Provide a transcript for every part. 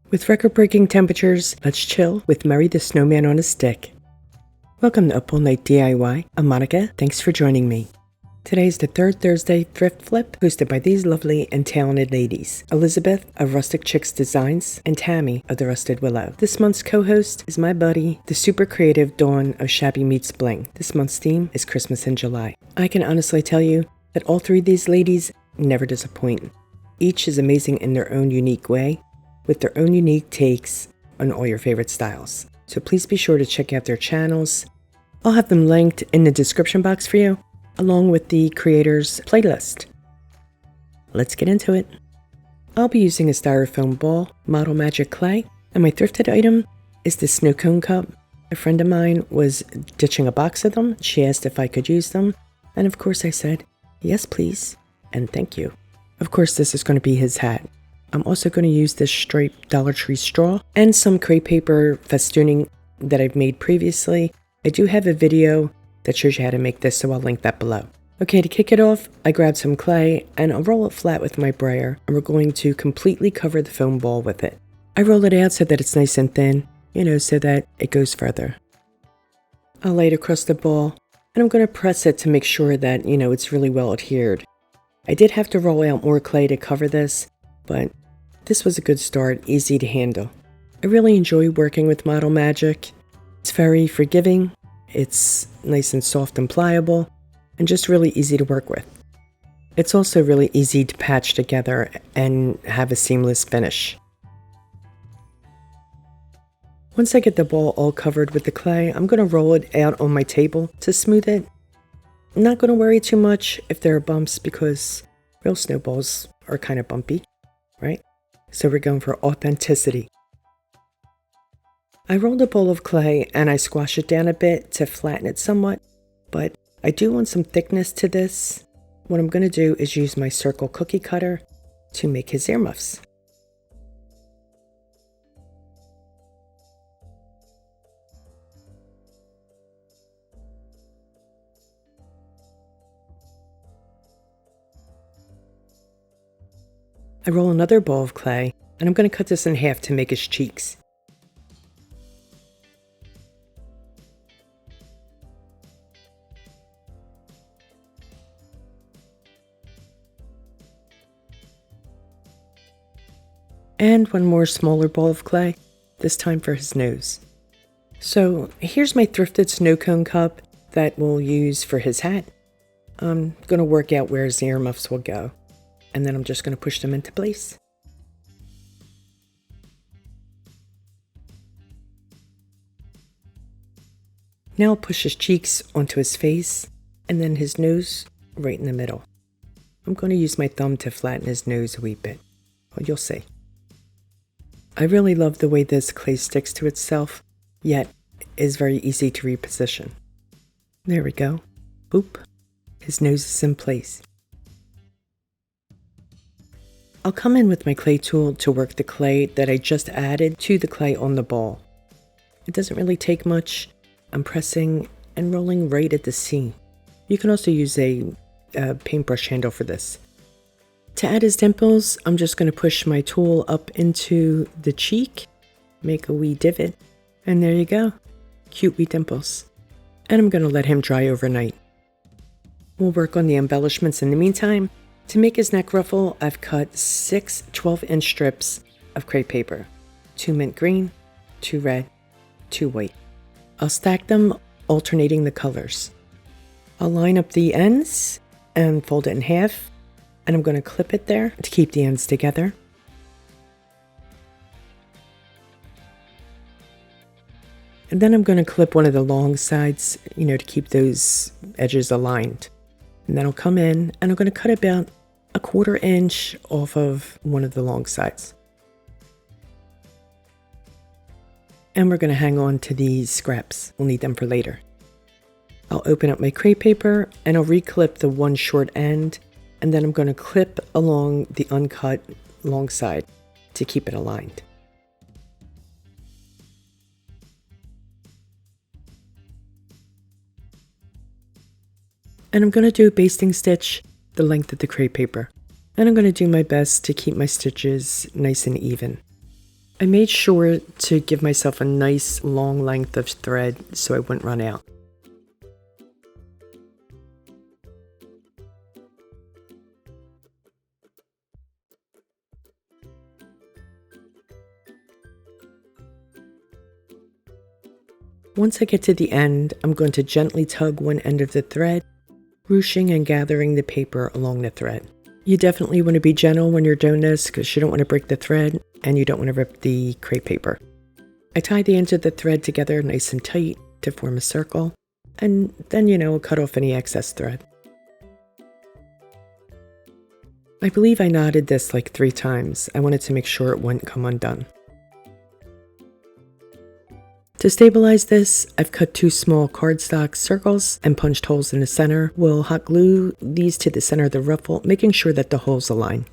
With record-breaking temperatures, let's chill with Murray the Snowman on a stick. Welcome to Up All Night DIY. I'm Monica. Thanks for joining me. Today is the third Thursday Thrift Flip, hosted by these lovely and talented ladies, Elizabeth of Rustic Chicks Designs and Tammy of the Rusted Willow. This month's co-host is my buddy, the super creative Dawn of Shabby Meets Bling. This month's theme is Christmas in July. I can honestly tell you that all three of these ladies never disappoint. Each is amazing in their own unique way, with their own unique takes on all your favorite styles. So please be sure to check out their channels. I'll have them linked in the description box for you, along with the creators' playlist. Let's get into it. I'll be using a Styrofoam Ball, Model Magic Clay, and my thrifted item is the snow cone cup. A friend of mine was ditching a box of them. She asked if I could use them, and of course I said, yes please, and thank you. Of course this is going to be his hat. I'm also going to use this striped Dollar Tree straw and some crepe paper festooning that I've made previously. I do have a video that shows you how to make this, so I'll link that below. Okay, to kick it off, I grabbed some clay and I'll roll it flat with my brayer, and we're going to completely cover the foam ball with it. I roll it out so that it's nice and thin, so that it goes further. I'll lay it across the ball and I'm going to press it to make sure that, it's really well adhered. I did have to roll out more clay to cover this, but this was a good start, easy to handle. I really enjoy working with Model Magic. It's very forgiving, it's nice and soft and pliable, and just really easy to work with. It's also really easy to patch together and have a seamless finish. Once I get the ball all covered with the clay, I'm going to roll it out on my table to smooth it. I'm not going to worry too much if there are bumps because real snowballs are kind of bumpy. Right? So we're going for authenticity. I rolled a bowl of clay and I squash it down a bit to flatten it somewhat, but I do want some thickness to this. What I'm going to do is use my circle cookie cutter to make his earmuffs. I roll another ball of clay, and I'm going to cut this in half to make his cheeks. And one more smaller ball of clay, this time for his nose. So here's my thrifted snow cone cup that we'll use for his hat. I'm going to work out where his earmuffs will go. And then I'm just going to push them into place. Now I'll push his cheeks onto his face and then his nose right in the middle. I'm going to use my thumb to flatten his nose a wee bit. Well, you'll see. I really love the way this clay sticks to itself, yet is very easy to reposition. There we go. Boop. His nose is in place. I'll come in with my clay tool to work the clay that I just added to the clay on the ball. It doesn't really take much. I'm pressing and rolling right at the seam. You can also use a paintbrush handle for this. To add his dimples, I'm just going to push my tool up into the cheek, make a wee divot, and there you go. Cute wee dimples. And I'm going to let him dry overnight. We'll work on the embellishments in the meantime. To make his neck ruffle, I've cut 6 12-inch strips of crepe paper, 2 mint green, 2 red, 2 white. I'll stack them, alternating the colors. I'll line up the ends and fold it in half, and I'm going to clip it there to keep the ends together. And then I'm going to clip one of the long sides, to keep those edges aligned. And then I'll come in and I'm going to cut about 1/4 inch off of one of the long sides. And we're going to hang on to these scraps. We'll need them for later. I'll open up my crepe paper and I'll reclip the one short end, and then I'm going to clip along the uncut long side to keep it aligned. And I'm going to do a basting stitch the length of the crepe paper. And I'm going to do my best to keep my stitches nice and even. I made sure to give myself a nice long length of thread so I wouldn't run out. Once I get to the end, I'm going to gently tug one end of the thread, ruching and gathering the paper along the thread. You definitely want to be gentle when you're doing this because you don't want to break the thread and you don't want to rip the crepe paper. I tie the ends of the thread together nice and tight to form a circle, and then, cut off any excess thread. I believe I knotted this like 3 times. I wanted to make sure it wouldn't come undone. To stabilize this, I've cut 2 small cardstock circles and punched holes in the center. We'll hot glue these to the center of the ruffle, making sure that the holes align.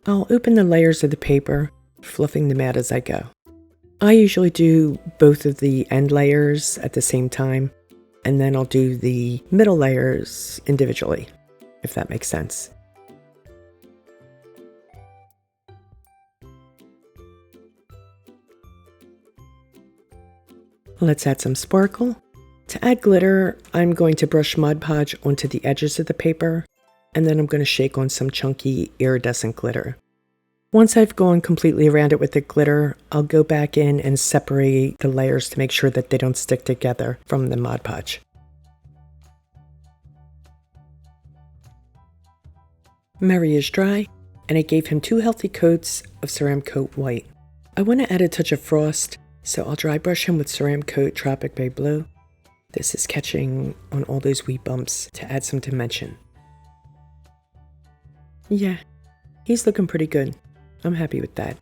I'll open the layers of the paper, fluffing them out as I go. I usually do both of the end layers at the same time, and then I'll do the middle layers individually, if that makes sense. Let's add some sparkle. To add glitter, I'm going to brush Mod Podge onto the edges of the paper, and then I'm going to shake on some chunky iridescent glitter. Once I've gone completely around it with the glitter, I'll go back in and separate the layers to make sure that they don't stick together from the Mod Podge. Mary is dry, and I gave him 2 healthy coats of Ceramcoat white. I want to add a touch of frost, so I'll dry brush him with Ceramcoat Tropic by Blue. This is catching on all those wee bumps to add some dimension. Yeah, he's looking pretty good. I'm happy with that.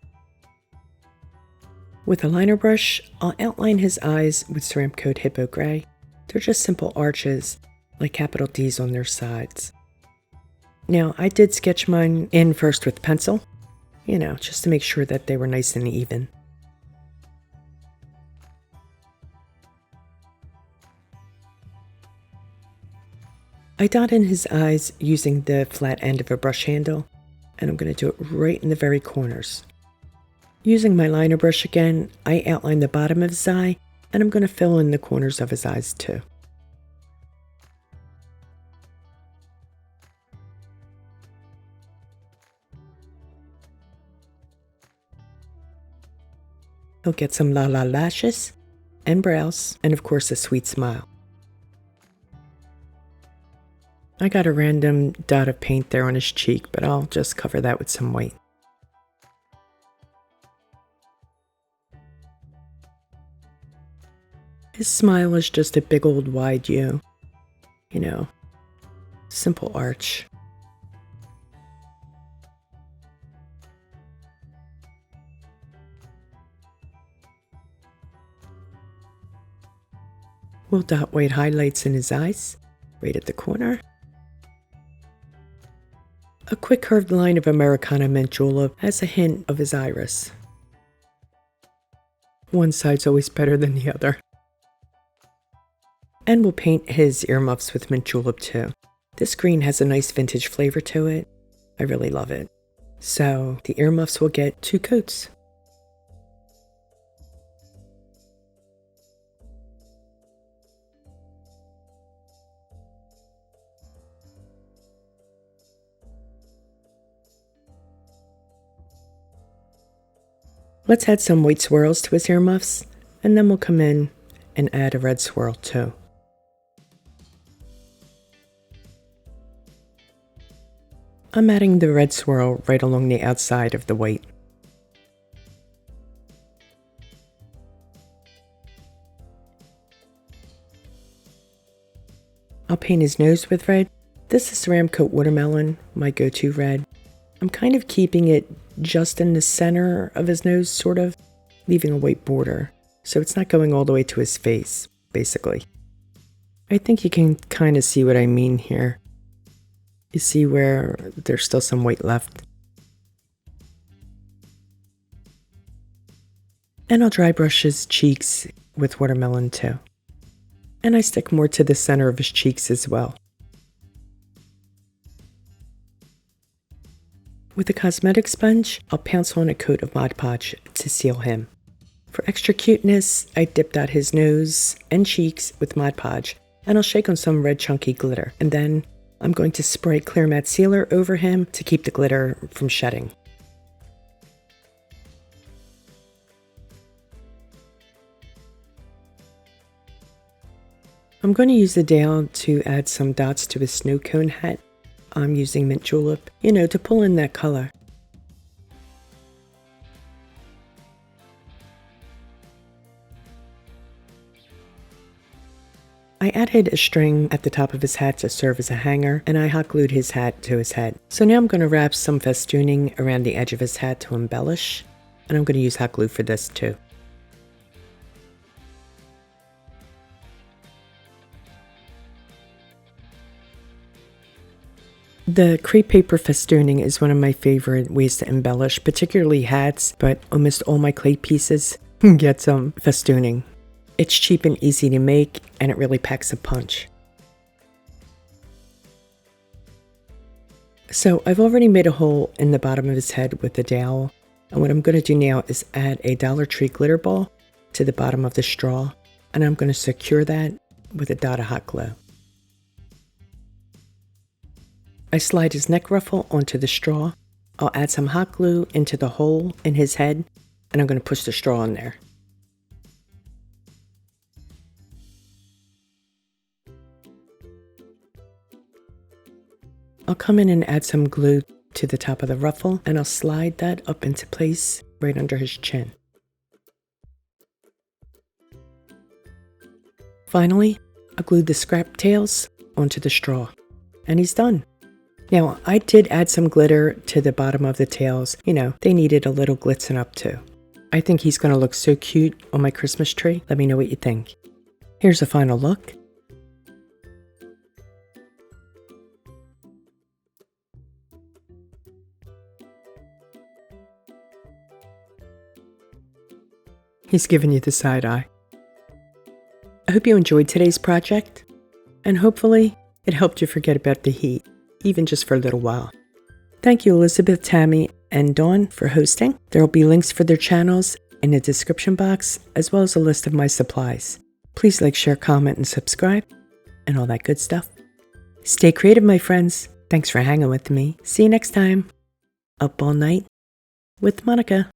With a liner brush, I'll outline his eyes with Ceramcoat Hippo Grey. They're just simple arches, like capital D's on their sides. Now, I did sketch mine in first with pencil, just to make sure that they were nice and even. I dot in his eyes using the flat end of a brush handle, and I'm going to do it right in the very corners. Using my liner brush again, I outline the bottom of his eye, and I'm going to fill in the corners of his eyes too. He'll get some la lashes and brows, and of course a sweet smile. I got a random dot of paint there on his cheek, but I'll just cover that with some white. His smile is just a big old wide U. Simple arch. We'll dot white highlights in his eyes, right at the corner. A quick curved line of Americana mint julep has a hint of his iris. One side's always better than the other. And we'll paint his earmuffs with mint julep too. This green has a nice vintage flavor to it. I really love it. So the earmuffs will get 2 coats. Let's add some white swirls to his earmuffs, and then we'll come in and add a red swirl too. I'm adding the red swirl right along the outside of the white. I'll paint his nose with red. This is Ceramcoat Watermelon, my go-to red. I'm kind of keeping it just in the center of his nose, sort of, leaving a white border, so it's not going all the way to his face, basically. I think you can kind of see what I mean here. You see where there's still some white left. And I'll dry brush his cheeks with watermelon too. And I stick more to the center of his cheeks as well. With a cosmetic sponge, I'll pounce on a coat of Mod Podge to seal him. For extra cuteness, I dipped out his nose and cheeks with Mod Podge, and I'll shake on some red chunky glitter. And then I'm going to spray clear matte sealer over him to keep the glitter from shedding. I'm going to use the dowel to add some dots to his snow cone hat. I'm using mint julep, to pull in that color. I added a string at the top of his hat to serve as a hanger, and I hot glued his hat to his head. So now I'm going to wrap some festooning around the edge of his hat to embellish, and I'm going to use hot glue for this too. The crepe paper festooning is one of my favorite ways to embellish, particularly hats, but almost all my clay pieces get some festooning. It's cheap and easy to make, and it really packs a punch. So I've already made a hole in the bottom of his head with the dowel, and what I'm going to do now is add a Dollar Tree glitter ball to the bottom of the straw, and I'm going to secure that with a dot of hot glue. I slide his neck ruffle onto the straw. I'll add some hot glue into the hole in his head, and I'm going to push the straw in there. I'll come in and add some glue to the top of the ruffle, and I'll slide that up into place right under his chin. Finally, I'll glue the scrap tails onto the straw, and he's done. Now, I did add some glitter to the bottom of the tails. They needed a little glitzen up too. I think he's going to look so cute on my Christmas tree. Let me know what you think. Here's a final look. He's giving you the side eye. I hope you enjoyed today's project, and hopefully it helped you forget about the heat, even just for a little while. Thank you, Elizabeth, Tammy, and Dawn for hosting. There will be links for their channels in the description box, as well as a list of my supplies. Please like, share, comment, and subscribe, and all that good stuff. Stay creative, my friends. Thanks for hanging with me. See you next time. Up all night with Monica.